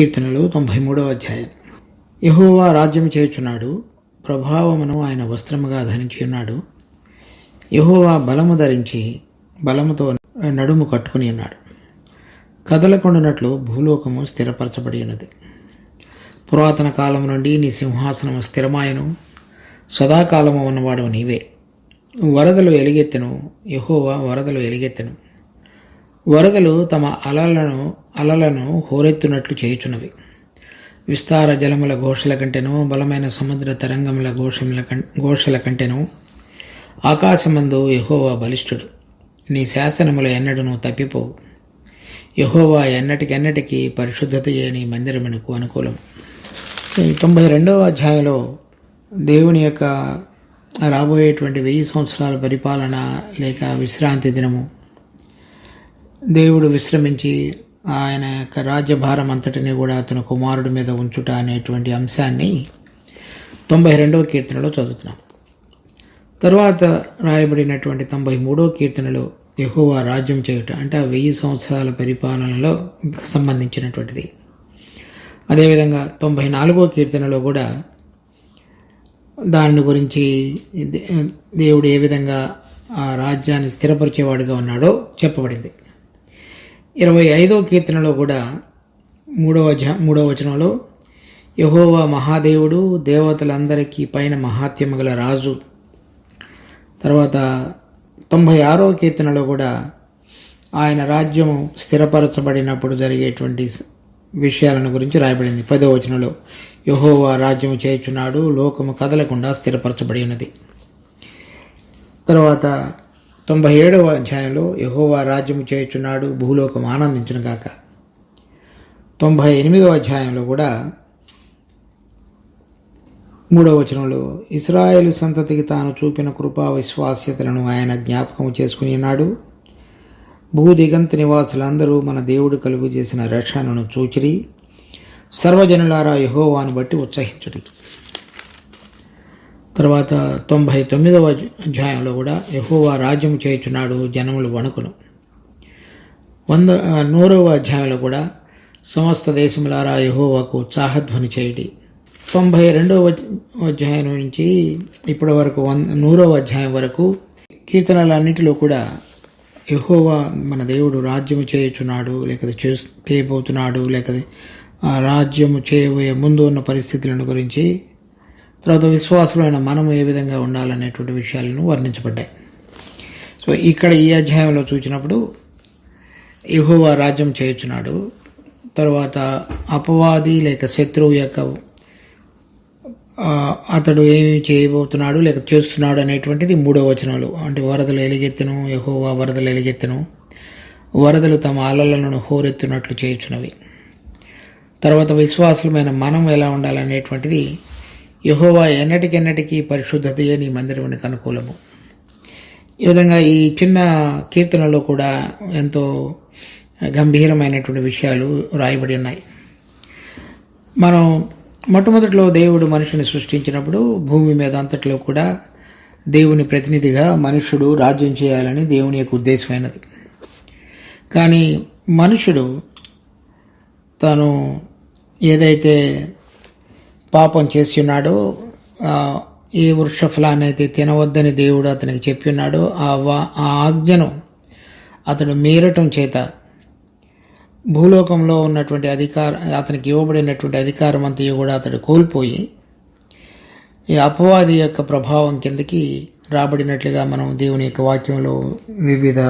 కీర్తనలు 93వ అధ్యాయం. యెహోవా రాజ్యం చేయుచున్నాడు, ప్రభావమును ఆయన వస్త్రముగా ధరించి ఉన్నాడు. యెహోవా బలము ధరించి బలముతో నడుము కట్టుకుని ఉన్నాడు. కదలకుండానట్లు భూలోకము స్థిరపరచబడి ఉన్నది. పురాతన కాలము నుండి నీ సింహాసనము స్థిరమాయను, సదాకాలము ఉన్నవాడు నీవే. వరదలు ఎలుగెత్తెను, యెహోవా వరదలు ఎలుగెత్తెను. వరదలు తమ అలలను హోరెత్తునట్లు చేయుచున్నవి. విస్తార జలముల ఘోషల కంటెను, బలమైన సముద్ర తరంగముల ఘోషల కంటెను ఆకాశమందు యెహోవా బలిష్ఠుడు. నీ శాసనముల ఎన్నడను తప్పిపోవు. యెహోవా ఎన్నటికెన్నటికీ పరిశుద్ధతయే నీ మందిరమునకు అనుకూలం. 92వ అధ్యాయంలో దేవుని యొక్క రాబోయేటువంటి 1000 సంవత్సరాల పరిపాలన లేక విశ్రాంతి దినము, దేవుడు విశ్రమించి ఆయన యొక్క రాజ్యభారం అంతటిని కూడా అతని కుమారుడి మీద ఉంచుట అనేటువంటి అంశాన్ని 92వ కీర్తనలో చదువుతున్నాం. తరువాత రాయబడినటువంటి 93వ కీర్తనలో యెహోవా రాజ్యం చేయుట అంటే 1000 సంవత్సరాల పరిపాలనలో సంబంధించినటువంటిది. అదేవిధంగా 94వ కీర్తనలో కూడా దాని గురించి దేవుడు ఏ విధంగా ఆ రాజ్యాన్ని స్థిరపరిచేవాడుగా ఉన్నాడో చెప్పబడింది. 25వ కీర్తనలో కూడా 3వ వచనంలో యెహోవా మహాదేవుడు, దేవతలందరికీ పైన మహాత్యము గల రాజు. తర్వాత 96వ కీర్తనలో కూడా ఆయన రాజ్యము స్థిరపరచబడినప్పుడు జరిగేటువంటి విషయాలను గురించి రాయబడింది. 10వ వచనంలో యెహోవా రాజ్యము చేయుచున్నాడు, లోకము కదలకుండా స్థిరపరచబడి ఉన్నది. తర్వాత 97వ అధ్యాయంలో యెహోవా రాజ్యము చేయుచున్నాడు, భూలోకం ఆనందించునుగాక. 98వ అధ్యాయంలో కూడా 3వ వచనంలో ఇశ్రాయేలు సంతతికి తాను చూపిన కృపా విశ్వాస్యతలను ఆయన జ్ఞాపకము చేసుకుని ఉన్నాడు. భూదిగంత నివాసులందరూ మన దేవుడు కలుగు చేసిన రక్షణను చూచిరి. సర్వజనులారా యెహోవాను బట్టి ఉత్సహించుడి. తర్వాత 99వ అధ్యాయంలో కూడా యెహోవా రాజ్యం చేయుచున్నాడు, జనములు వణుకును. 100వ అధ్యాయంలో కూడా సమస్త దేశములారా యెహోవాకు ఉత్సాహధ్వని చేయుడి. 92వ అధ్యాయం నుంచి ఇప్పటి వరకు 100వ అధ్యాయం వరకు కీర్తనలన్నిటిలో కూడా యెహోవా మన దేవుడు రాజ్యము చేయుచున్నాడు, లేకపోతే చేయబోతున్నాడు, లేకపోతే ఆ రాజ్యము చేయబోయే ముందు ఉన్న పరిస్థితులను గురించి, తర్వాత విశ్వాసులైన మనము ఏ విధంగా ఉండాలనేటువంటి విషయాలను వర్ణించబడ్డాయి. సో ఇక్కడ ఈ అధ్యాయంలో చూసినప్పుడు యెహోవా రాజ్యం చేయుచున్నాడు, తర్వాత అపవాది లేక శత్రువు యొక్క అతడు ఏమి చేయబోతున్నాడు లేక చేస్తున్నాడు అనేటువంటిది 3వ వచనంలో. అంటే వరదలు ఎలుగెత్తెను, యెహోవా వరదలు ఎలుగెత్తెను, వరదలు తమ అలలను హోరెత్తునట్లు చేయుచున్నవి. తర్వాత విశ్వాసులమైన మనం ఎలా ఉండాలనేటువంటిది, యెహోవా ఎన్నటికెన్నటికీ పరిశుద్ధతయే నీ మందిరమునకు అనుకూలము. ఈ విధంగా ఈ చిన్న కీర్తనలో కూడా ఎంతో గంభీరమైనటువంటి విషయాలు రాయబడి ఉన్నాయి. మనం మొట్టమొదటిలో దేవుడు మనుషుని సృష్టించినప్పుడు భూమి మీద అంతట్లో కూడా దేవుని ప్రతినిధిగా మనుషుడు రాజ్యం చేయాలని దేవుని యొక్క ఉద్దేశమైనది. కానీ మనుషుడు తాను ఏదైతే పాపం చేసి ఉన్నాడో, ఏ వృక్ష ఫలాన్ని అయితే తినవద్దని దేవుడు అతనికి చెప్పి ఉన్నాడో ఆ ఆజ్ఞను అతడు మీరటం చేత భూలోకంలో ఉన్నటువంటి అతనికి ఇవ్వబడినటువంటి అధికారం అంతా కూడా అతడు కోల్పోయి ఈ అపవాది యొక్క ప్రభావం కిందకి రాబడినట్లుగా మనం దేవుని యొక్క వాక్యంలో వివిధ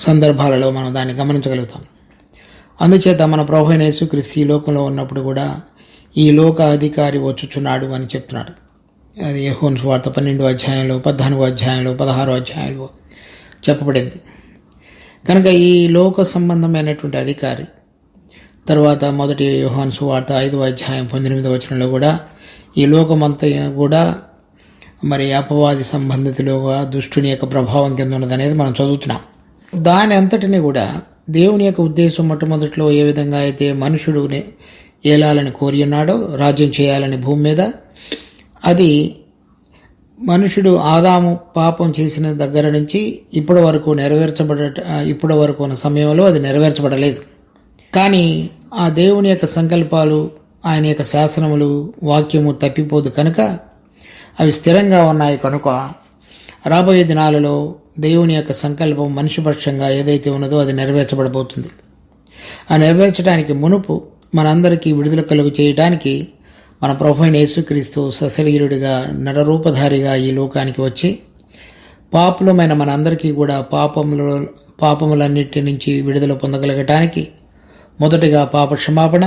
సందర్భాలలో మనం దాన్ని గమనించగలుగుతాం. అందుచేత మన ప్రభువైన యేసుక్రీస్తు ఈ లోకంలో ఉన్నప్పుడు కూడా ఈ లోక అధికారి వచ్చుచున్నాడు అని చెప్తున్నాడు. అది యోహాను సువార్త 12వ అధ్యాయంలో, 14వ అధ్యాయంలో, 16వ అధ్యాయంలో చెప్పబడింది. కనుక ఈ లోక సంబంధమైనటువంటి అధికారి తర్వాత మొదటి యోహాను సువార్త 5వ అధ్యాయం 19వ వచనంలో కూడా ఈ లోకమంతా కూడా మరి అపవాది సంబంధితులుగా దుష్టుని యొక్క ప్రభావం కింద ఉన్నదనేది మనం చదువుతున్నాం. దాని అంతటిని కూడా దేవుని యొక్క ఉద్దేశం మొట్టమొదటిలో ఏ విధంగా అయితే మనుషుడు ఏలాలని కోరి ఉన్నాడో, రాజ్యం చేయాలని భూమి మీద, అది మనుషుడు ఆదాము పాపం చేసిన దగ్గర నుంచి ఇప్పటి వరకు ఉన్న సమయంలో అది నెరవేర్చబడలేదు. కానీ ఆ దేవుని యొక్క సంకల్పాలు, ఆయన యొక్క శాసనములు, వాక్యము తప్పిపోదు కనుక అవి స్థిరంగా ఉన్నాయి కనుక రాబోయే దినాలలో దేవుని యొక్క సంకల్పం మనిషిపక్షంగా ఏదైతే ఉన్నదో అది నెరవేర్చబడబోతుంది. ఆ నెరవేర్చడానికి మునుపు మనందరికీ విడుదల కలుగు చేయడానికి మన ప్రభువైన యేసుక్రీస్తు సశరీరుడిగా నరరూపధారిగా ఈ లోకానికి వచ్చి పాపులమైన మనందరికీ కూడా పాపములన్నిటి నుంచి విడుదల పొందగలగటానికి మొదటిగా పాప క్షమాపణ,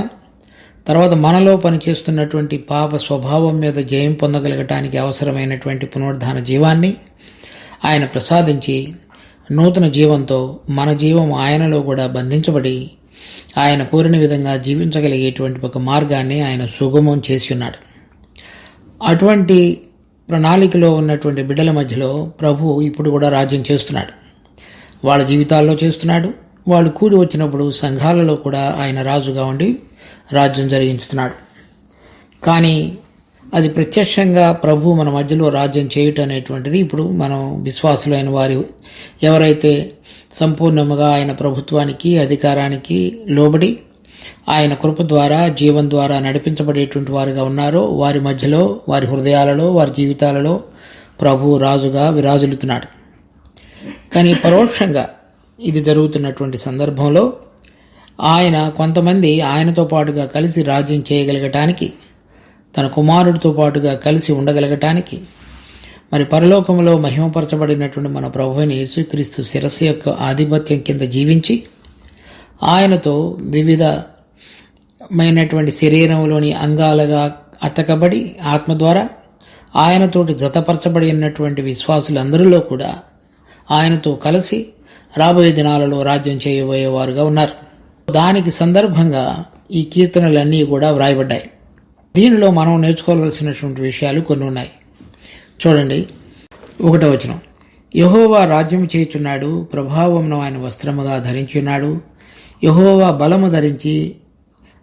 తర్వాత మనలో పనిచేస్తున్నటువంటి పాప స్వభావం మీద జయం పొందగలగటానికి అవసరమైనటువంటి పునరుద్ధాన జీవాన్ని ఆయన ప్రసాదించి నూతన జీవంతో మన జీవం ఆయనలో కూడా బంధించబడి ఆయన కోరిన విధంగా జీవించగలిగేటువంటి ఒక మార్గాన్ని ఆయన సుగమం చేసి ఉన్నాడు. అటువంటి ప్రణాళికలో ఉన్నటువంటి బిడ్డల మధ్యలో ప్రభు ఇప్పుడు కూడా రాజ్యం చేస్తున్నాడు. వాళ్ళ జీవితాల్లో చేస్తున్నాడు. వాళ్ళు కూడి వచ్చినప్పుడు సంఘాలలో కూడా ఆయన రాజుగా ఉండి రాజ్యం జరిగించుతున్నాడు. కానీ అది ప్రత్యక్షంగా ప్రభు మన మధ్యలో రాజ్యం చేయటం అనేటువంటిది ఇప్పుడు మనం విశ్వాసులైన వారు ఎవరైతే సంపూర్ణముగా ఆయన ప్రభుత్వానికి, అధికారానికి లోబడి ఆయన కృప ద్వారా, జీవం ద్వారా నడిపించబడేటువంటి వారుగా ఉన్నారో వారి మధ్యలో, వారి హృదయాలలో, వారి జీవితాలలో ప్రభు రాజుగా విరాజులుతున్నాడు. కానీ పరోక్షంగా ఇది జరుగుతున్నటువంటి సందర్భంలో ఆయన కొంతమంది ఆయనతో పాటుగా కలిసి రాజ్యం చేయగలగటానికి, తన కుమారుడితో పాటుగా కలిసి ఉండగలగటానికి, మరి పరలోకంలో మహిమపరచబడినటువంటి మన ప్రభువైన యేసుక్రీస్తు శిరస్సు యొక్క ఆధిపత్యం కింద జీవించి ఆయనతో వివిధమైనటువంటి శరీరంలోని అంగాలుగా అతకబడి ఆత్మ ద్వారా ఆయనతోటి జతపరచబడినటువంటి విశ్వాసులందరిలో కూడా ఆయనతో కలిసి రాబోయే దినాలలో రాజ్యం చేయబోయేవారుగా ఉన్నారు. దానికి సందర్భంగా ఈ కీర్తనలన్నీ కూడా వ్రాయబడ్డాయి. దీనిలో మనం నేర్చుకోవాల్సినటువంటి విషయాలు కొన్ని ఉన్నాయి. చూడండి, 1వ వచనం, యెహోవా రాజ్యం చేయుచున్నాడు, ప్రభావమును ఆయన వస్త్రముగా ధరించున్నాడు. యెహోవా బలము ధరించి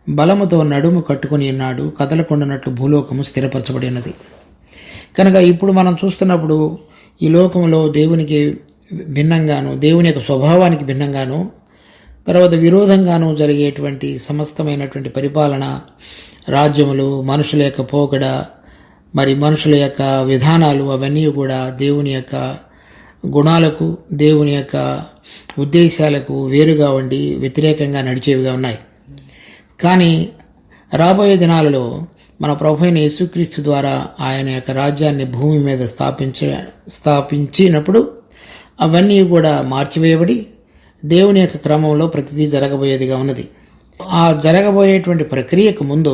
బలముతో నడుము కట్టుకుని ఉన్నాడు, కదలకుండానట్లు భూలోకము స్థిరపరచబడి ఉన్నది. కనుక ఇప్పుడు మనం చూస్తున్నప్పుడు ఈ లోకంలో దేవునికి భిన్నంగాను, దేవుని యొక్క స్వభావానికి భిన్నంగాను, తర్వాత విరోధంగాను జరిగేటువంటి సమస్తమైనటువంటి పరిపాలన, రాజ్యములు, మనుషుల యొక్క పోకడ, మరి మనుషుల యొక్క విధానాలు అవన్నీ కూడా దేవుని యొక్క గుణాలకు, దేవుని యొక్క ఉద్దేశాలకు వేరుగా ఉండి వ్యతిరేకంగా నడిచేవిగా ఉన్నాయి. కానీ రాబోయే దినాలలో మన ప్రభువైన యేసుక్రీస్తు ద్వారా ఆయన యొక్క రాజ్యాన్ని భూమి మీద స్థాపించినప్పుడు అవన్నీ కూడా మార్చివేయబడి దేవుని యొక్క క్రమంలో ప్రతిదీ జరగబోయేదిగా ఉన్నది. ఆ జరగబోయేటువంటి ప్రక్రియకు ముందు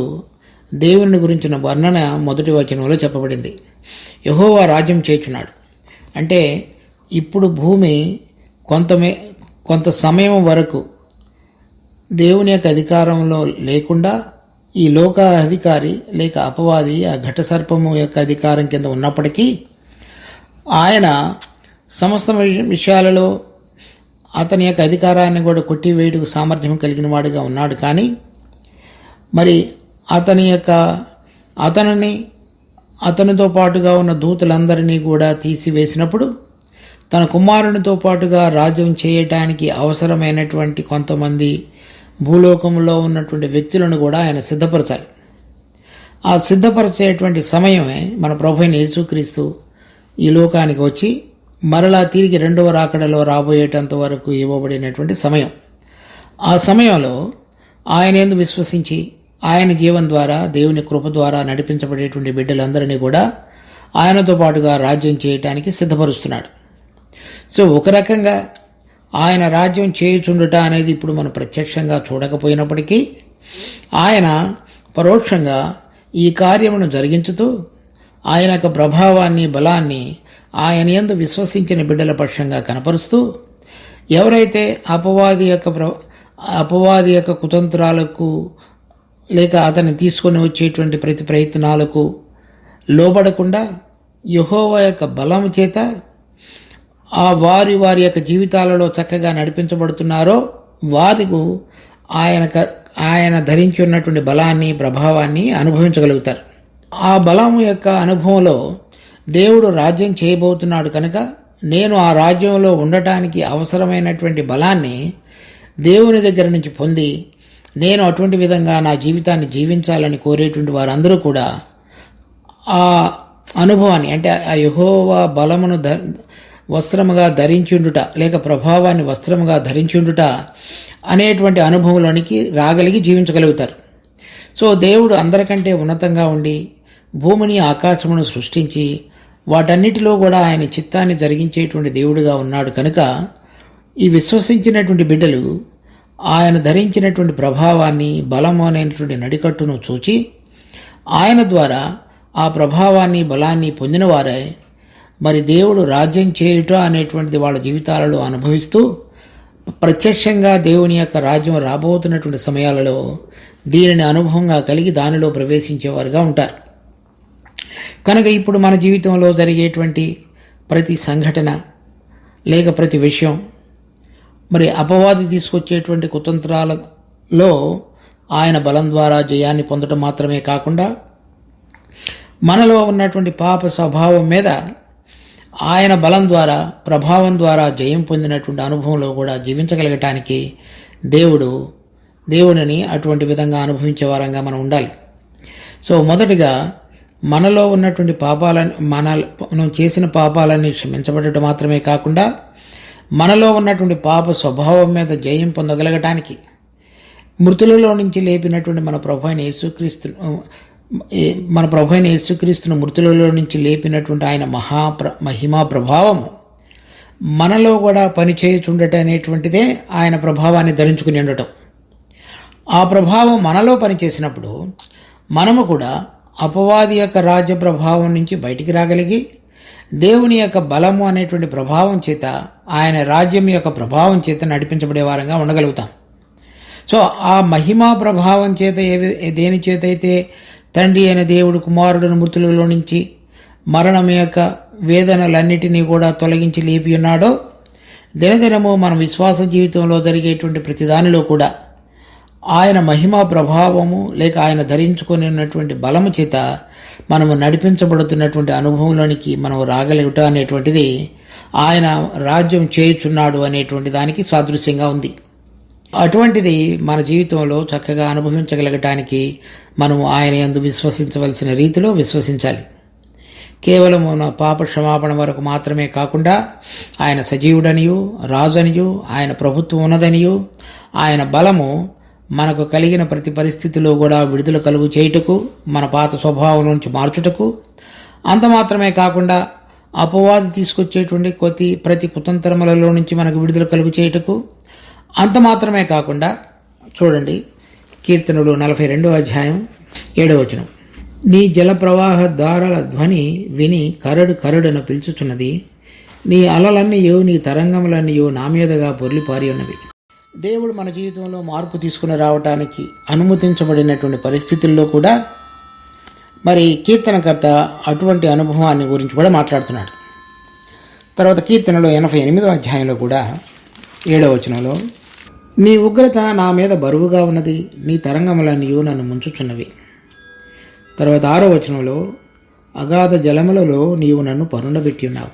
దేవుని గురించిన వర్ణన 1వ వచనంలో చెప్పబడింది. యెహోవా రాజ్యం చేయుచున్నాడు అంటే ఇప్పుడు భూమి కొంత సమయం వరకు దేవుని యొక్క అధికారంలో లేకుండా ఈ లోక అధికారి లేక అపవాది ఆ ఘట సర్పము యొక్క అధికారం కింద ఉన్నప్పటికీ ఆయన సమస్త విషయాలలో అతని యొక్క అధికారాన్ని కూడా కొట్టివేయుటకు సామర్థ్యం కలిగిన వాడిగా ఉన్నాడు. కానీ మరి అతనితో పాటుగా ఉన్న దూతలందరినీ కూడా తీసివేసినప్పుడు తన కుమారునితో పాటుగా రాజ్యం చేయటానికి అవసరమైనటువంటి కొంతమంది భూలోకంలో ఉన్నటువంటి వ్యక్తులను కూడా ఆయన సిద్ధపరచాలి. ఆ సిద్ధపరిచేటువంటి సమయమే మన ప్రభువైన యేసుక్రీస్తు ఈ లోకానికి వచ్చి మరలా తిరిగి 2వ రాకడలో రాబోయేటంత వరకు ఇవ్వబడినటువంటి సమయం. ఆ సమయంలో ఆయన యందు విశ్వసించి ఆయన జీవం ద్వారా, దేవుని కృప ద్వారా నడిపించబడేటువంటి బిడ్డలందరినీ కూడా ఆయనతో పాటుగా రాజ్యం చేయటానికి సిద్ధపరుస్తున్నాడు. సో ఒక రకంగా ఆయన రాజ్యం చేయుచుండుట అనేది ఇప్పుడు మనం ప్రత్యక్షంగా చూడకపోయినప్పటికీ ఆయన పరోక్షంగా ఈ కార్యమును జరిగించుతూ ఆయన యొక్క ప్రభావాన్ని, బలాన్ని ఆయన యందు విశ్వసించిన బిడ్డల పక్షంగా కనపరుస్తూ ఎవరైతే అపవాది యొక్క కుతంత్రాలకు లేక అతన్ని తీసుకొని వచ్చేటువంటి ప్రతి ప్రయత్నాలకు లోబడకుండా యెహోవా యొక్క బలం చేత వారి యొక్క జీవితాలలో చక్కగా నడిపించబడుతున్నారో వారికి ఆయన ధరించి ఉన్నటువంటి బలాన్ని, ప్రభావాన్ని అనుభవించగలుగుతారు. ఆ బలము యొక్క అనుభవంలో దేవుడు రాజ్యం చేయబోతున్నాడు కనుక నేను ఆ రాజ్యంలో ఉండటానికి అవసరమైనటువంటి బలాన్ని దేవుని దగ్గర నుంచి పొంది నేను అటువంటి విధంగా నా జీవితాన్ని జీవించాలని కోరేటువంటి వారందరూ కూడా ఆ అనుభవాన్ని, అంటే ఆ యెహోవా బలమును వస్త్రముగా ధరించుండుట లేక ప్రభావాన్ని వస్త్రముగా ధరించుండుట అనేటువంటి అనుభవంలోనికి రాగలిగి జీవించగలుగుతారు. సో దేవుడు అందరికంటే ఉన్నతంగా ఉండి భూమిని ఆకాశమును సృష్టించి వాటన్నిటిలో కూడా ఆయన చిత్తాన్ని జరిగించేటువంటి దేవుడిగా ఉన్నాడు కనుక ఈ విశ్వసించినటువంటి బిడ్డలు ఆయన ధరించినటువంటి ప్రభావాన్ని, బలము అనేటువంటి నడికట్టును చూచి ఆయన ద్వారా ఆ ప్రభావాన్ని, బలాన్ని పొందిన వారే మరి దేవుడు రాజ్యం చేయుట అనేటువంటిది వాళ్ళ జీవితాలలో అనుభవిస్తూ ప్రత్యక్షంగా దేవుని యొక్క రాజ్యం రాబోతున్నటువంటి సమయాలలో దీనిని అనుభవంగా కలిగి దానిలో ప్రవేశించేవారుగా ఉంటారు. కనుక ఇప్పుడు మన జీవితంలో జరిగేటువంటి ప్రతి సంఘటన లేక ప్రతి విషయం మరి అపవాది తీసుకొచ్చేటువంటి కుతంత్రాలలో ఆయన బలం ద్వారా జయాన్ని పొందడం మాత్రమే కాకుండా మనలో ఉన్నటువంటి పాప స్వభావం మీద ఆయన బలం ద్వారా, ప్రభావం ద్వారా జయం పొందినటువంటి అనుభవంలో కూడా జీవించగలగటానికి దేవునిని అటువంటి విధంగా అనుభవించే వారంగా మనం ఉండాలి. సో మొదటిగా మనలో ఉన్నటువంటి పాపాలని, మనం చేసిన పాపాలన్నీ క్షమించబడటం మాత్రమే కాకుండా మనలో ఉన్నటువంటి పాప స్వభావం మీద జయం పొందగలగటానికి మృతులలో నుంచి లేపినటువంటి మన ప్రభు అయిన యేసుక్రీస్తును మృతులలో నుంచి లేపినటువంటి ఆయన మహిమా ప్రభావం మనలో కూడా పనిచేయుచుండటం అనేటువంటిదే ఆయన ప్రభావాన్ని ధరించుకుని ఉండటం. ఆ ప్రభావం మనలో పనిచేసినప్పుడు మనము కూడా అపవాది యొక్క రాజ్య ప్రభావం నుంచి బయటికి రాగలిగి దేవుని యొక్క బలము అనేటువంటి ప్రభావం చేత, ఆయన రాజ్యం యొక్క ప్రభావం చేత నడిపించబడే వారంగా ఉండగలుగుతాం. సో ఆ మహిమా ప్రభావం చేత దేని చేత అయితే తండ్రి అయిన దేవుడు కుమారుడును మృతులలో నుంచి మరణం యొక్క వేదనలన్నిటినీ కూడా తొలగించి లేపి ఉన్నాడో, దినదినము మన విశ్వాస జీవితంలో జరిగేటువంటి ప్రతిదానిలో కూడా ఆయన మహిమా ప్రభావము లేక ఆయన ధరించుకొని ఉన్నటువంటి బలము చేత మనము నడిపించబడుతున్నటువంటి అనుభవంలోనికి మనం రాగలుగుట అనేటువంటిది ఆయన రాజ్యం చేయుచున్నాడు అనేటువంటి దానికి సాదృశ్యంగా ఉంది. అటువంటిది మన జీవితంలో చక్కగా అనుభవించగలగటానికి మనము ఆయన యందు విశ్వసించవలసిన రీతిలో విశ్వసించాలి. కేవలం పాప క్షమాపణ వరకు మాత్రమే కాకుండా ఆయన సజీవుడనియు, రాజనియు, ఆయన ప్రభుత్వం ఉన్నదనియు, ఆయన బలము మనకు కలిగిన ప్రతి పరిస్థితిలో కూడా విడుదల కలుగు చేయుటకు, మన పాత స్వభావం నుంచి మార్చుటకు, అంత మాత్రమే కాకుండా అపవాది తీసుకొచ్చేటువంటి ప్రతి కుతంత్రములలో నుంచి మనకు విడుదల కలుగు చేయుటకు, అంత మాత్రమే కాకుండా చూడండి కీర్తనలు 42వ అధ్యాయం 7వ వచనం, నీ జల ప్రవాహ దారాల ధ్వని విని కరడున పిలుచుచున్నది, నీ అలలన్నయో నీ తరంగములన్నయో నా మీదగా పొర్లిపారి ఉన్నవి. దేవుడు మన జీవితంలో మార్పు తీసుకుని రావటానికి అనుమతించబడినటువంటి పరిస్థితుల్లో కూడా మరి కీర్తనకర్త అటువంటి అనుభవాన్ని గురించి కూడా మాట్లాడుతున్నాడు. తర్వాత కీర్తనలో 88వ అధ్యాయంలో కూడా 7వ వచనంలో, నీ ఉగ్రత నా మీద బరువుగా ఉన్నది, నీ తరంగములన్నయూ నన్ను ముంచుచున్నవి. తర్వాత 6వ వచనంలో, అగాధ జలములలో నీవు నన్ను పరుండబెట్టి ఉన్నావు.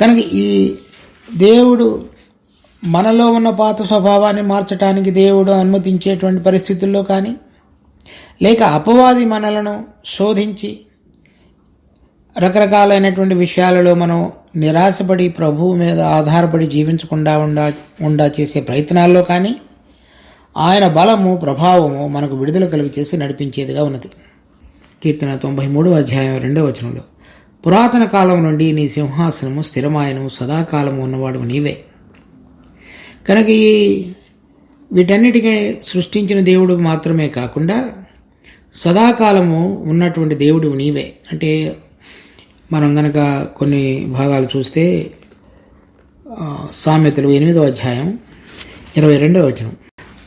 కనుక ఈ దేవుడు మనలో ఉన్న పాత స్వభావాన్ని మార్చడానికి దేవుడు అనుమతించేటువంటి పరిస్థితుల్లో కానీ, లేక అపవాది మనలను శోధించి రకరకాలైనటువంటి విషయాలలో మనం నిరాశపడి ప్రభువు మీద ఆధారపడి జీవించకుండా ఉండా చేసే ప్రయత్నాల్లో కానీ ఆయన బలము, ప్రభావము మనకు విడుదల కలుగు చేసి నడిపించేదిగా ఉన్నది. కీర్తన 93వ అధ్యాయం 2వ వచనంలో, పురాతన కాలం నుండి నీ సింహాసనము స్థిరమాయను, సదాకాలము ఉన్నవాడు నీవే. కనుక వీటన్నిటికీ సృష్టించిన దేవుడు మాత్రమే కాకుండా సదాకాలము ఉన్నటువంటి దేవుడు నీవే. అంటే మనం గనక కొన్ని భాగాలు చూస్తే సామెతలు 8వ అధ్యాయం 22వ వచనం,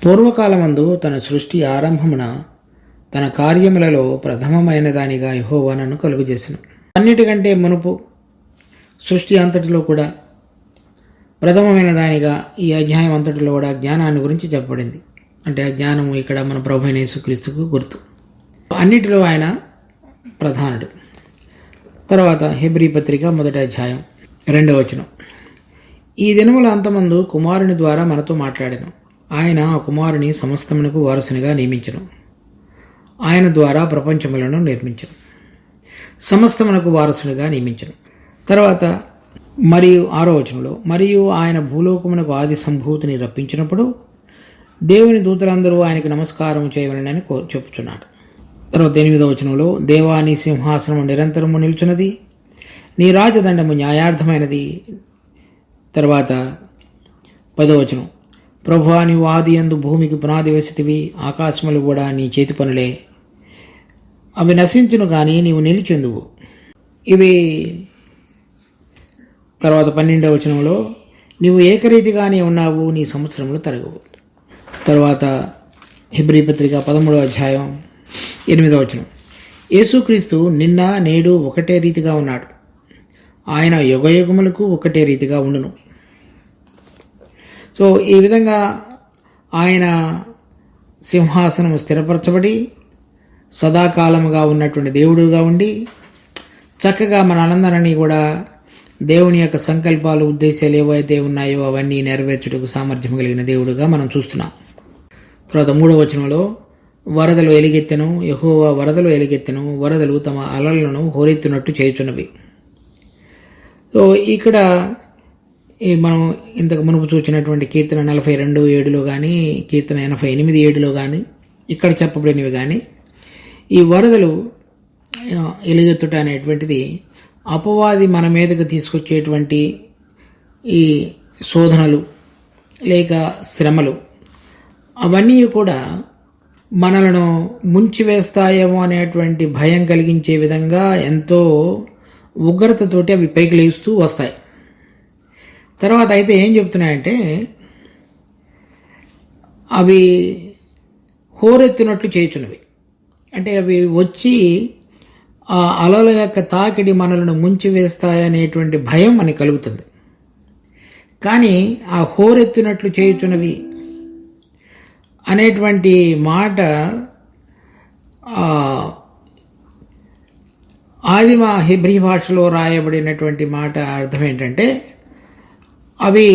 పూర్వకాలమందు తన సృష్టి ఆరంభమున తన కార్యములలో ప్రథమమైన దానిగా యెహోవా నన్ను కలుగజేసెను. అన్నిటికంటే మునుపు సృష్టి అంతటిలో కూడా ప్రథమమైన దానిగా ఈ అధ్యాయం అంతటిలో కూడా జ్ఞానాన్ని గురించి చెప్పబడింది. అంటే ఆ జ్ఞానము ఇక్కడ మన ప్రభువైన యేసుక్రీస్తుకు గుర్తు. అన్నిటిలో ఆయన ప్రధానుడు. తర్వాత హెబ్రీ పత్రిక 1వ అధ్యాయం 2వ వచనం, ఈ దినముల అంతమందు కుమారుని ద్వారా మనతో మాట్లాడాను, ఆయన ఆ కుమారుని సమస్తమునకు వారసునిగా నియమించను. ఆయన ద్వారా ప్రపంచములను నిర్మించను, సమస్తమునకు వారసునిగా నియమించను. తర్వాత మరియు 6వ వచనంలో, మరియు ఆయన భూలోకమునకు ఆది సంభూతిని రప్పించినప్పుడు దేవుని దూతలందరూ ఆయనకు నమస్కారం చేయవలనని చెప్పుచున్నాడు. తర్వాత 8వ వచనంలో, దేవా నీ సింహాసనము నిరంతరము నిలుచున్నది, నీ రాజదండము న్యాయార్థమైనది. తర్వాత 10వ వచనం, ప్రభువా నీవు ఆది యందు భూమికి పునాది వేసితివి, ఆకాశములు కూడా నీ చేతి పనులే, అవి నశించును కానీ నీవు నిలిచెందువు. ఇవి తర్వాత 12వ వచనంలో, నీవు ఏకరీతిగానే ఉన్నావు, నీ సంవత్సరములు తరగవు. తర్వాత హెబ్రీ పత్రిక 13వ అధ్యాయం 8వ వచనం, యేసుక్రీస్తు నిన్న నేడు ఒకటే రీతిగా ఉన్నాడు, ఆయన యుగయుగములకు ఒకటే రీతిగా ఉండును. సో ఈ విధంగా ఆయన సింహాసనం స్థిరపరచబడి సదాకాలముగా ఉన్నటువంటి దేవుడుగా ఉండి చక్కగా మన ఆనందాన్ని కూడా దేవుని యొక్క సంకల్పాలు, ఉద్దేశాలు ఏవైతే ఉన్నాయో అవన్నీ నెరవేర్చుటకు సామర్థ్యం కలిగిన దేవుడుగా మనం చూస్తున్నాం. తర్వాత 3వ వచనంలో, వరదలు ఎలుగెత్తెను, యెహోవా వరదలు ఎలుగెత్తెను, వరదలు తమ అలలను హోరెత్తునట్టు చేయుచున్నవి. సో ఇక్కడ మనం ఇంతకు మునుపు చూసినటువంటి కీర్తన 42:7 కానీ, కీర్తన 88:7 కానీ, ఇక్కడ చెప్పబడినవి కానీ, ఈ వరదలు ఎలుగెత్తుట అనేటువంటిది అపవాది మన మీదకు తీసుకొచ్చేటువంటి ఈ శోధనలు లేక శ్రమలు, అవన్నీ కూడా మనలను ముంచివేస్తాయేమో అనేటువంటి భయం కలిగించే విధంగా ఎంతో ఉగ్రతతోటి అవి పైకి లేస్తూ వస్తాయి. తర్వాత అయితే ఏం చెప్తున్నాయంటే, అవి హోరెత్తినట్లు చేయుచున్నవి. అంటే అవి వచ్చి ఆ అలల యొక్క తాకిడి మనలను ముంచివేస్తాయనేటువంటి భయం మనకు కలుగుతుంది. కానీ ఆ హోరెత్తినట్లు చేయుచున్నవి అనేటువంటి మాట ఆదిమ హెబ్రీ భాషలో రాయబడినటువంటి మాట అర్థం ఏంటంటే, అవి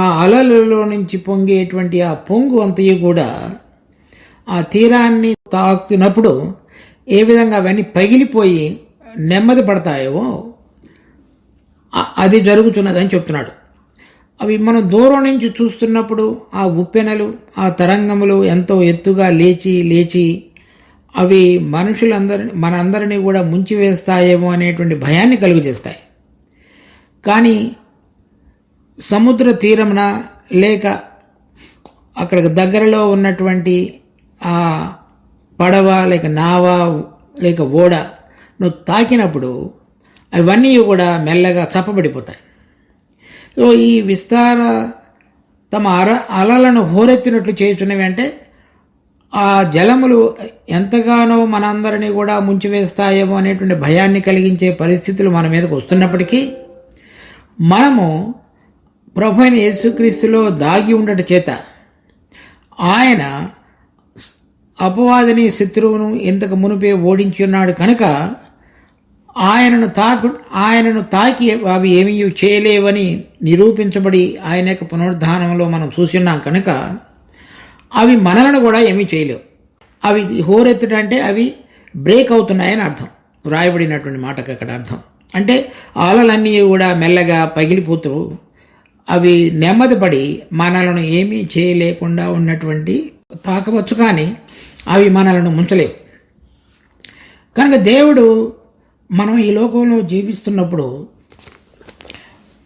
ఆ అలలలో నుంచి పొంగేటువంటి ఆ పొంగు అంతయు కూడా ఆ తీరాన్ని తాకినప్పుడు ఏ విధంగా అవన్నీ పగిలిపోయి నెమ్మది పడతాయో అది జరుగుతున్నదని చెప్తున్నాడు. అవి మనం దూరం నుంచి చూస్తున్నప్పుడు ఆ ఉప్పెనలు, ఆ తరంగములు ఎంతో ఎత్తుగా లేచి లేచి అవి మనందరినీ కూడా ముంచివేస్తాయేమో అనేటువంటి భయాన్ని కలుగజేస్తాయి. కానీ సముద్ర తీరమున లేక అక్కడికి దగ్గరలో ఉన్నటువంటి ఆ పడవ లేక నావ లేక ఓడ నువ్వు తాకినప్పుడు అవన్నీ కూడా మెల్లగా చప్పబడిపోతాయి. సో ఈ విస్తార తమ అలలను హోరెత్తినట్లు చేయుచున్నవి అంటే ఆ జలములు ఎంతగానో మనందరినీ కూడా ముంచివేస్తాయేమో అనేటువంటి భయాన్ని కలిగించే పరిస్థితులు మన మీదకు వస్తున్నప్పటికీ మనము ప్రభు అయిన యేసుక్రీస్తులో దాగి ఉండట చేత ఆయన అపవాదిని, శత్రువును ఇంతకు మునిపే ఓడించి ఉన్నాడు కనుక ఆయనను తాకి అవి ఏమీ చేయలేవని నిరూపించబడి ఆయన యొక్క పునరుద్ధానంలో మనం చూస్తున్నాం కనుక అవి మనలను కూడా ఏమీ చేయలేవు. అవి హోరెత్తుడంటే అవి బ్రేక్ అవుతున్నాయని అర్థం. వ్రాయబడినటువంటి మాటకు అక్కడ అర్థం అంటే అలలన్నీ కూడా మెల్లగా పగిలిపోతూ అవి నెమ్మదిపడి మనలను ఏమీ చేయలేకుండా ఉన్నటువంటి తాకవచ్చు, కానీ అవి మనలను ముంచలేవు. కనుక దేవుడు మనం ఈ లోకంలో జీవిస్తున్నప్పుడు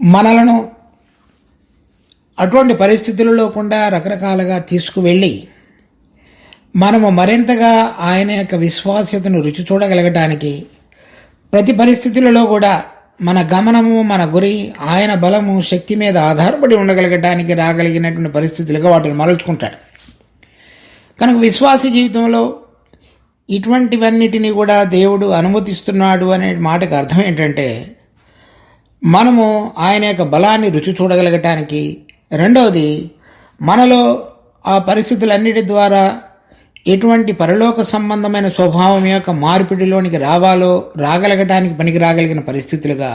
మనలను అటువంటి పరిస్థితులలో కూడా రకరకాలుగా తీసుకువెళ్ళి మనము మరింతగా ఆయన యొక్క విశ్వాస్యతను రుచి చూడగలగటానికి, ప్రతి పరిస్థితులలో కూడా మన గమనము, మన గురి ఆయన బలము, శక్తి మీద ఆధారపడి ఉండగలగటానికి రాగలిగినటువంటి పరిస్థితులుగా వాటిని మలుచుకుంటాడు. కనుక విశ్వాస జీవితంలో ఇటువంటివన్నిటినీ కూడా దేవుడు అనుమతిస్తున్నాడు అనే మాటకు అర్థం ఏంటంటే, మనము ఆయన యొక్క బలాన్ని రుచి చూడగలగటానికి, రెండవది మనలో ఆ పరిస్థితులన్నిటి ద్వారా ఎటువంటి పరలోక సంబంధమైన స్వభావం యొక్క మార్పిడిలోనికి రాగలగటానికి పనికి రాగలిగిన పరిస్థితులుగా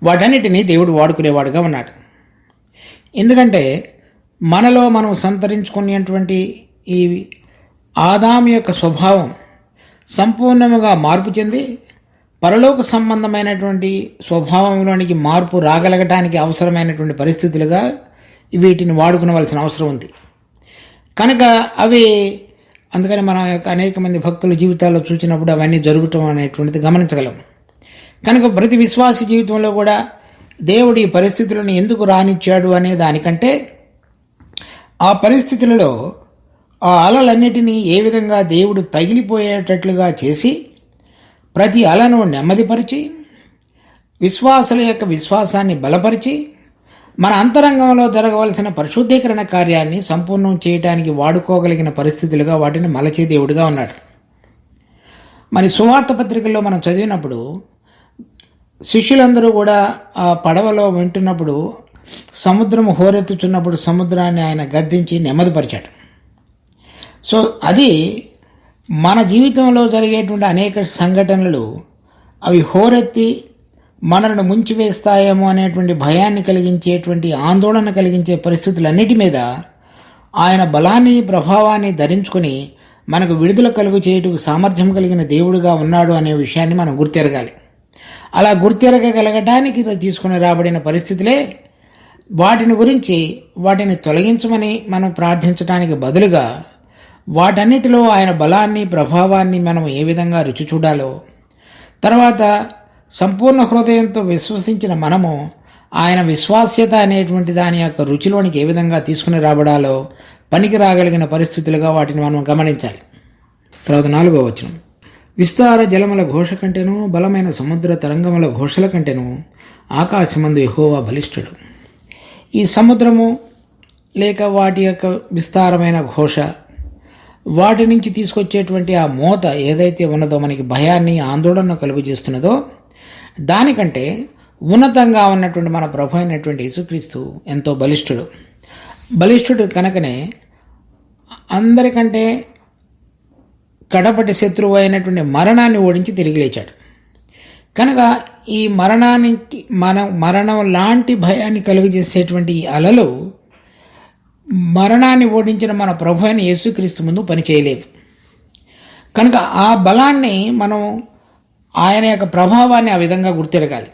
వాటన్నిటినీ దేవుడు వాడుకునేవాడుగా ఉన్నాడు. ఎందుకంటే మనలో మనం సంతరించుకునేటువంటి ఈ ఆదాము యొక్క స్వభావం సంపూర్ణముగా మార్పు చెంది పరలోక సంబంధమైనటువంటి స్వభావంలోనికి మార్పు రాగలగటానికి అవసరమైనటువంటి పరిస్థితులుగా వీటిని వాడుకునవలసిన అవసరం ఉంది. కనుక అవి అందుకని మన యొక్క అనేక మంది భక్తుల జీవితాల్లో చూసినప్పుడు అవన్నీ జరగటం అనేటువంటిది గమనించగలం. కనుక ప్రతి విశ్వాసి జీవితంలో కూడా దేవుడు ఈ పరిస్థితులను ఎందుకు రానిచ్చాడు అనే దానికంటే ఆ పరిస్థితులలో ఆ అలలన్నిటినీ ఏ విధంగా దేవుడు పగిలిపోయేటట్లుగా చేసి ప్రతి అలను నెమ్మదిపరిచి విశ్వాసుల యొక్క విశ్వాసాన్ని బలపరిచి మన అంతరంగంలో జరగవలసిన పరిశుద్ధీకరణ కార్యాన్ని సంపూర్ణం చేయడానికి వాడుకోగలిగిన పరిస్థితులుగా వాటిని మలచే దేవుడిగా ఉన్నాడు. మరి సువార్త పత్రికల్లో మనం చదివినప్పుడు శిష్యులందరూ కూడా ఆ పడవలో వింటున్నప్పుడు సముద్రము హోరెత్తుచున్నప్పుడు సముద్రాన్ని ఆయన గద్దించి నెమ్మదిపరిచాడు. సో అది మన జీవితంలో జరిగేటువంటి అనేక సంఘటనలు అవి హోరెత్తి మనల్ని ముంచివేస్తాయేమో అనేటువంటి భయాన్ని కలిగించేటువంటి ఆందోళన కలిగించే పరిస్థితులన్నిటి మీద ఆయన బలాన్ని ప్రభావాన్ని ధరించుకొని మనకు విడుదల కలుగు చేయుటకు సామర్థ్యం కలిగిన దేవుడుగా ఉన్నాడు అనే విషయాన్ని మనం గుర్తెరగాలి. అలా గుర్తెరగగలగటానికి తీసుకుని రాబడిన పరిస్థితులే వాటిని గురించి వాటిని తొలగించమని మనం ప్రార్థించడానికి బదులుగా వాటన్నిటిలో ఆయన బలాన్ని ప్రభావాన్ని మనం ఏ విధంగా రుచి చూడాలో, తర్వాత సంపూర్ణ హృదయంతో విశ్వసించిన మనము ఆయన విశ్వాస్యత అనేటువంటి దాని యొక్క రుచిలోనికి ఏ విధంగా తీసుకుని రాబడాలో పనికి రాగలిగిన పరిస్థితులుగా వాటిని మనం గమనించాలి. తర్వాత 4వ వచనం, విస్తార జలముల ఘోష కంటేను బలమైన సముద్ర తరంగముల ఘోషల కంటేను ఆకాశమందు యెహోవా బలిష్ఠుడు. ఈ సముద్రము లేక వాటి యొక్క విస్తారమైన ఘోష, వాటి నుంచి తీసుకొచ్చేటువంటి ఆ మోత ఏదైతే ఉన్నదో మనకి భయాన్ని ఆందోళన కలుగు చేస్తున్నదో దానికంటే ఉన్నతంగా ఉన్నటువంటి మన ప్రభు అయినటువంటి యేసుక్రీస్తు ఎంతో బలిష్ఠుడు కనుకనే అందరికంటే కడపటి శత్రువు అయినటువంటి మరణాన్ని ఓడించి తిరిగి లేచాడు. కనుక ఈ మరణం లాంటి భయాన్ని కలుగజేసేటువంటి ఈ అలలు మరణాన్ని ఓడించిన మన ప్రభు అయిన యేసుక్రీస్తు ముందు పనిచేయలేవు. కనుక ఆ బలాన్ని మనం ఆయన యొక్క ప్రభావాన్ని ఆ విధంగా గుర్తిరగాలి.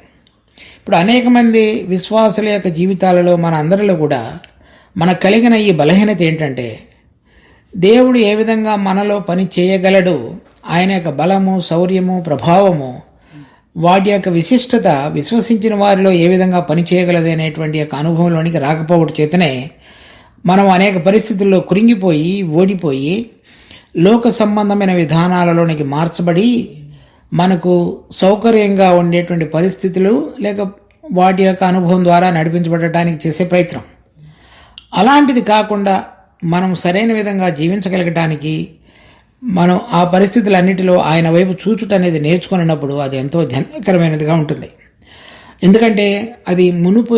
ఇప్పుడు అనేక మంది విశ్వాసుల యొక్క జీవితాలలో మన అందరిలో కూడా మనకు కలిగిన ఈ బలహీనత ఏంటంటే దేవుడు ఏ విధంగా మనలో పని చేయగలడు, ఆయన యొక్క బలము శౌర్యము ప్రభావము వాటి యొక్క విశిష్టత విశ్వసించిన వారిలో ఏ విధంగా పని చేయగలదు అనేటువంటి యొక్క అనుభవంలోనికి రాకపోవడం చేతనే మనం అనేక పరిస్థితుల్లో కృంగిపోయి ఓడిపోయి లోక సంబంధమైన విధానాలలోనికి మార్చబడి మనకు సౌకర్యంగా ఉండేటువంటి పరిస్థితులు లేక వాటి యొక్క అనుభవం ద్వారా నడిపించబడటానికి చేసే ప్రయత్నం. అలాంటిది కాకుండా మనం సరైన విధంగా జీవించగలగటానికి మనం ఆ పరిస్థితులన్నిటిలో ఆయన వైపు చూచుట అనేది నేర్చుకున్నప్పుడు అది ఎంతో ధన్యకరమైనదిగా ఉంటుంది. ఎందుకంటే అది మునుపు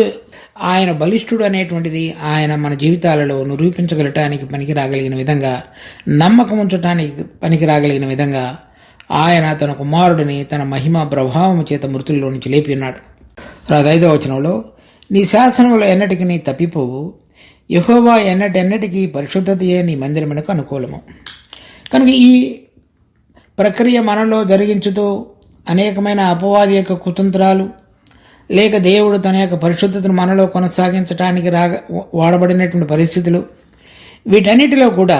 ఆయన బలిష్ఠుడు అనేటువంటిది ఆయన మన జీవితాలలో నిరూపించగలటానికి పనికి రాగలిగిన విధంగా, నమ్మకం ఉంచటానికి పనికి రాగలిగిన విధంగా ఆయన తన కుమారుడిని తన మహిమ ప్రభావము చేత మృతుల్లో నుంచి లేపి ఉన్నాడు. 5వ వచనంలో, నీ శాసనములు ఎన్నటికి నీ తప్పిపోవు, యెహోవా ఎన్నటెన్నటికీ పరిశుద్ధతయే నీ మందిరమునకు అనుకూలము. కనుక ఈ ప్రక్రియ మనలో జరిగించుతూ అనేకమైన అపవాది యొక్క కుతంత్రాలు లేక దేవుడు తన యొక్క పరిశుద్ధతను మనలో కొనసాగించడానికి వాడబడినటువంటి పరిస్థితులు వీటన్నిటిలో కూడా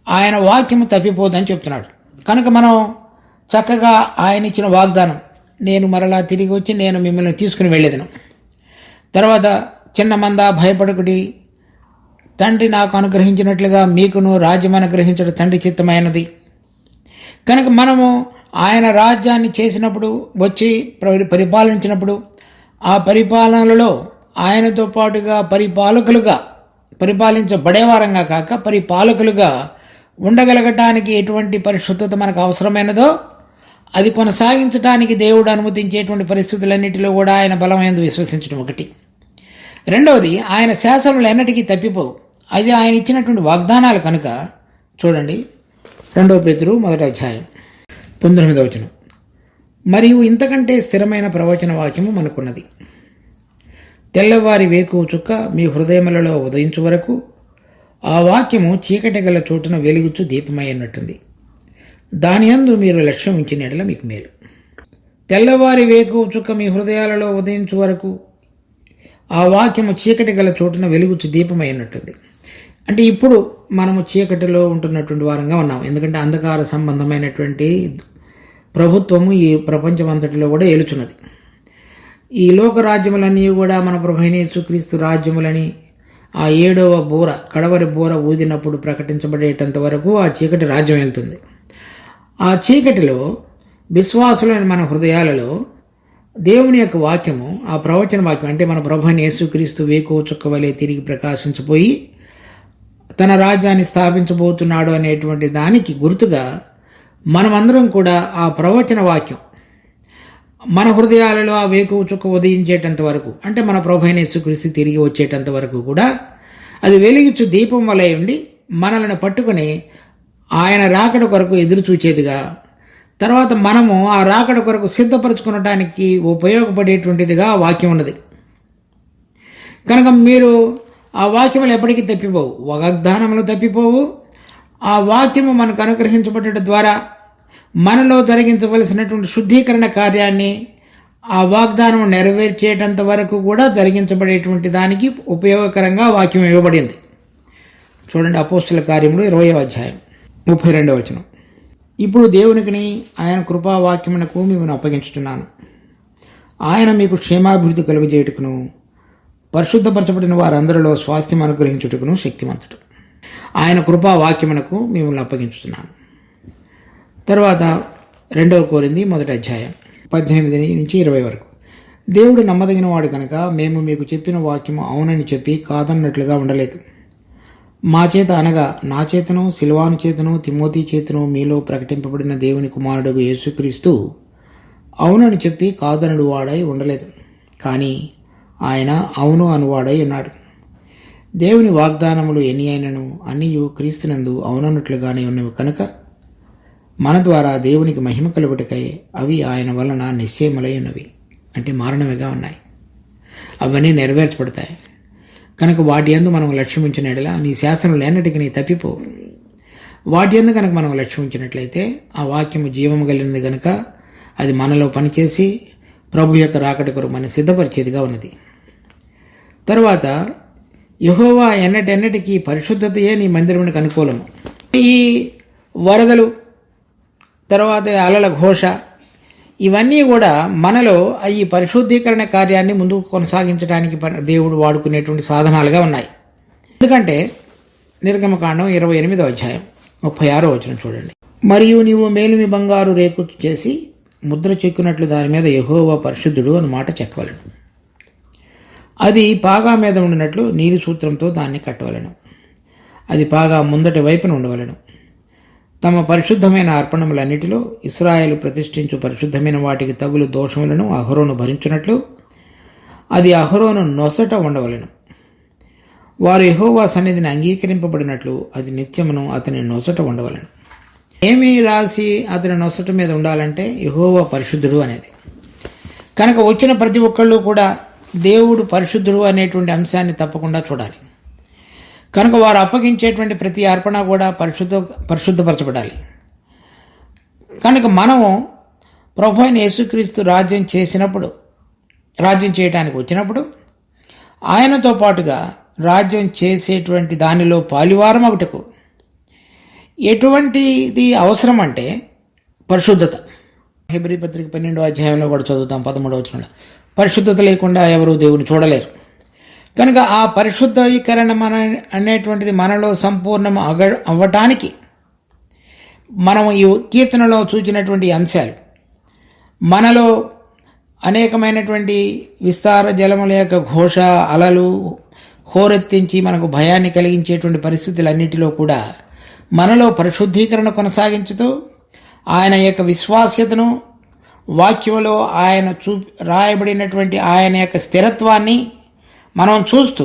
ఆయన వాక్యము తప్పిపోదని చెప్తున్నాడు. కనుక మనం చక్కగా ఆయన ఇచ్చిన వాగ్దానం, నేను మరలా తిరిగి వచ్చి నేను మిమ్మల్ని తీసుకుని వెళ్ళేదను, తర్వాత చిన్న మంద భయపడకుడి, తండ్రి నాకు అనుగ్రహించినట్లుగా మీకును రాజ్యం అనుగ్రహించడం తండ్రి చిత్తమైనది. కనుక మనము ఆయన రాజ్యాన్ని చేసినప్పుడు వచ్చి పరిపాలించినప్పుడు ఆ పరిపాలనలో ఆయనతో పాటుగా పరిపాలించబడేవారంగా కాక పరిపాలకులుగా ఉండగలగటానికి ఎటువంటి పరిశుద్ధత మనకు అవసరమైనదో అది కొనసాగించడానికి దేవుడు అనుమతించేటువంటి పరిస్థితులన్నిటిలో కూడా ఆయన బలమైనది విశ్వసించడం ఒకటి. రెండవది, ఆయన శాసనములు ఎన్నటికీ తప్పిపోవు. అది ఆయన ఇచ్చినటువంటి వాగ్దానాలు కనుక చూడండి 2 పేతురు 1వ అధ్యాయం 19వ వచనం, మరియు ఇంతకంటే స్థిరమైన ప్రవచన వాక్యము మనకున్నది, తెల్లవారి వేకువ చుక్క మీ హృదయములలో ఉదయించు వరకు ఆ వాక్యము చీకటి గల చోటున వెలుగుచు దీపమై ఉన్నట్టుంది. దాని యందు మీరు లక్ష్యం ఉంచిన యెడల మీకు మేలు. తెల్లవారి వేకువ చుక్క మీ హృదయాలలో ఉదయించు వరకు ఆ వాక్యము చీకటి గల చోటున వెలుగుచు దీపమై ఉన్నట్టుంది. అంటే ఇప్పుడు మనము చీకటిలో ఉంటున్నటువంటి వారంగా ఉన్నాం. ఎందుకంటే అంధకార సంబంధమైనటువంటి ప్రభుత్వము ఈ ప్రపంచం అంతటిలో కూడా ఏలుచున్నది. ఈ లోక రాజ్యములన్నీ కూడా మన ప్రభువైన యేసుక్రీస్తు రాజ్యములని ఆ 7వ బూర, కడవరి బూర ఊదినప్పుడు ప్రకటించబడేటంత వరకు ఆ చీకటి రాజ్యం వెళ్తుంది. ఆ చీకటిలో విశ్వాసులైన మన హృదయాలలో దేవుని యొక్క వాక్యము, ఆ ప్రవచన వాక్యం అంటే మన ప్రభువైన యేసుక్రీస్తు వేకువ చుక్క వలె తిరిగి ప్రకాశించిపోయి తన రాజ్యాన్ని స్థాపించబోతున్నాడు అనేటువంటి దానికి గుర్తుగా మనమందరం కూడా ఆ ప్రవచన వాక్యం మన హృదయాలలో ఆ వేకువ చుక్క ఉదయించేటంత వరకు, అంటే మన ప్రభువైన యేసుక్రీస్తు తిరిగి వచ్చేటంత వరకు కూడా అది వెలిగించు దీపం వలె ఉండి మనల్ని పట్టుకుని ఆయన రాకడ కొరకు ఎదురు చూచేదిగా, తర్వాత మనము ఆ రాకడ కొరకు సిద్ధపరచుకునడానికి ఉపయోగపడేటువంటిదిగా ఆ వాక్యం ఉన్నది. కనుక మీరు ఆ వాక్యములు ఎప్పటికీ తప్పిపోవు, వాగ్దానములు తప్పిపోవు. ఆ వాక్యము మనకు అనుగ్రహించబడటం ద్వారా మనలో జరిగించవలసినటువంటి శుద్ధీకరణ కార్యాన్ని ఆ వాగ్దానం నెరవేర్చేటంత వరకు కూడా జరిగించబడేటువంటి దానికి ఉపయోగకరంగా వాక్యం ఇవ్వబడింది. చూడండి, అపోస్తుల కార్యములు 20వ అధ్యాయం 32వ వచనం. ఇప్పుడు దేవునికిని ఆయన కృపావాక్యమునకు మిమ్మల్ని అప్పగించుతున్నాను. ఆయన మీకు క్షేమాభివృద్ధి కలుగజేయుటకును పరిశుద్ధపరచబడిన వారందరిలో స్వాస్థ్యం అనుగ్రహించుటకును శక్తిమంతుడు. ఆయన కృపావాక్యమునకు మిమ్మల్ని అప్పగించుతున్నాను. తర్వాత 2వ కొరింథీ 1వ అధ్యాయం 18 నుంచి 20 వరకు. దేవుడు నమ్మదగిన వాడు కనుక మేము మీకు చెప్పిన వాక్యము అవునని చెప్పి కాదన్నట్లుగా ఉండలేదు. మా చేత అనగా నా చేతను, సిల్వాను చేతను, తిమోతి చేతను మీలో ప్రకటింపబడిన దేవుని కుమారుడు యేసుక్రీస్తు అవునని చెప్పి కాదనుడు వాడై ఉండలేదు, కానీ ఆయన అవును అనువాడై ఉన్నాడు. దేవుని వాగ్దానములు ఎన్ని అయినను అన్నీయు క్రీస్తునందు అవునన్నట్లుగానే ఉన్నవి కనుక మన ద్వారా దేవునికి మహిమ కలుగుటకై అవి ఆయన వలన నిశ్చయములై ఉన్నవి, అంటే మారణమిగా ఉన్నాయి. అవన్నీ నెరవేర్చబడతాయి. కనుక వాటి యందు మనం లక్ష్యం ఉంచిన యెడల నీ శాసనములు ఎన్నటికీ నీ తప్పిపోవు. వాటి యందు కనుక మనం లక్ష్యం ఉంచినట్లయితే ఆ వాక్యము జీవము కలిగినది కనుక అది మనలో పనిచేసి ప్రభు యొక్క రాకడ కొరకు మనం సిద్ధపరిచేదిగా ఉన్నది. తరువాత యెహోవా ఎన్నటెన్నటికీ పరిశుద్ధతయే నీ మందిరమునికి అనుకూలము. ఈ వరదలు, తర్వాత అలల ఘోష, ఇవన్నీ కూడా మనలో ఈ పరిశుద్ధీకరణ కార్యాన్ని ముందుకు కొనసాగించడానికి దేవుడు వాడుకునేటువంటి సాధనాలుగా ఉన్నాయి. ఎందుకంటే నిర్గమకాండం 28వ అధ్యాయం 36వ వచనం చూడండి. మరియు నీవు మేలిమి బంగారు రేకు చేసి ముద్ర చెక్కునట్లు దాని మీద యెహోవా పరిశుద్ధుడు అని మాట చెక్కవలను. అది పాగా మీద ఉండినట్లు నీలి సూత్రంతో దాన్ని కట్టవలను. అది పాగా ముందటి వైపున ఉండవలను. తమ పరిశుద్ధమైన అర్పణములన్నిటిలో ఇశ్రాయేలు ప్రతిష్ఠించు పరిశుద్ధమైన వాటికి తగులు దోషములను అహరోను భరించినట్లు అది అహరోను నొసట ఉండవలను. వారు యెహోవా సన్నిధిని అంగీకరింపబడినట్లు అది నిత్యమును అతని నొసట ఉండవలను. ఏమీ రాసి అతని నొసట మీద ఉండాలంటే యెహోవా పరిశుద్ధుడు అనేది. కనుక వచ్చిన ప్రతి ఒక్కళ్ళు కూడా దేవుడు పరిశుద్ధుడు అనేటువంటి అంశాన్ని తప్పకుండా చూడాలి. కనుక వారు అప్పగించేటువంటి ప్రతి అర్పణ కూడా పరిశుద్ధపరచబడాలి. కనుక మనము ప్రభువైన యేసుక్రీస్తు రాజ్యం చేయటానికి వచ్చినప్పుడు ఆయనతో పాటుగా రాజ్యం చేసేటువంటి దానిలో పాలివారం ఒకటకు ఎటువంటిది అవసరం అంటే పరిశుద్ధత. హెబ్రీ పత్రిక 12వ అధ్యాయంలో కూడా చదువుతాం 13వ వచనంలో, పరిశుద్ధత లేకుండా ఎవరు దేవుని చూడలేరు. కనుక ఆ పరిశుద్ధీకరణ అనేటువంటిది మనలో సంపూర్ణం అవ్వటానికి మనం ఈ కీర్తనలో చూచినటువంటి అంశాలు, మనలో అనేకమైనటువంటి విస్తార జలముల యొక్క ఘోష, అలలు హోరెత్తించి మనకు భయాన్ని కలిగించేటువంటి పరిస్థితులన్నిటిలో కూడా మనలో పరిశుద్ధీకరణ కొనసాగించుతూ ఆయన యొక్క విశ్వాస్యతను, వాక్యంలో ఆయన రాయబడినటువంటి ఆయన యొక్క స్థిరత్వాన్ని మనం చూస్తూ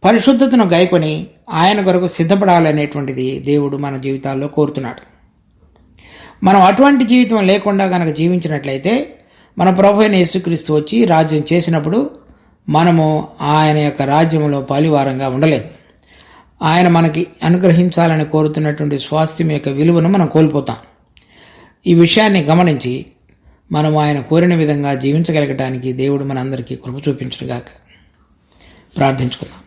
పరిశుద్ధతను గైకొని ఆయన కొరకు సిద్ధపడాలనేటువంటిది దేవుడు మన జీవితాల్లో కోరుతున్నాడు. మనం అటువంటి జీవితం లేకుండా కనుక జీవించినట్లయితే మన ప్రభువైన యేసుక్రీస్తు వచ్చి రాజ్యం చేసినప్పుడు మనము ఆయన యొక్క రాజ్యంలో పాలివారంగా ఉండలేము. ఆయన మనకి అనుగ్రహించాలని కోరుతున్నటువంటి స్వాస్థ్యం యొక్క విలువను మనం కోల్పోతాం. ఈ విషయాన్ని గమనించి మనం ఆయన కోరిన విధంగా జీవించగలగటానికి దేవుడు మనందరికీ కృప చూపించుగాక. ప్రార్థించుకుందాం.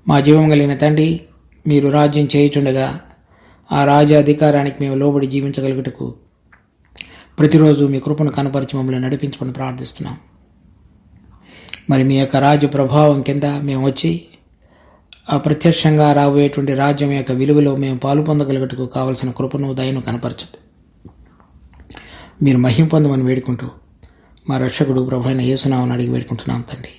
మా జీవం కలిగిన తండ్రి, మీరు రాజ్యం చేయుచుండగా ఆ రాజ్య అధికారానికి మేము లోబడి జీవించగలుగుటకు ప్రతిరోజు మీ కృపను కనపరిచి మమ్మల్ని నడిపించమని ప్రార్థిస్తున్నాం. మరి మీ యొక్క రాజ్య ప్రభావం కింద మేము వచ్చి అప్రత్యక్షంగా రాబోయేటువంటి రాజ్యం యొక్క విలువలో మేము పాలు పొందగలుగుటకు కావలసిన కృపను దయను కనపరచండి. మీరు మహిమ పొందమని వేడుకుంటూ మా రక్షకుడు ప్రభు అయిన యేసు నామమున అడిగి వేడుకుంటున్నాం తండ్రి.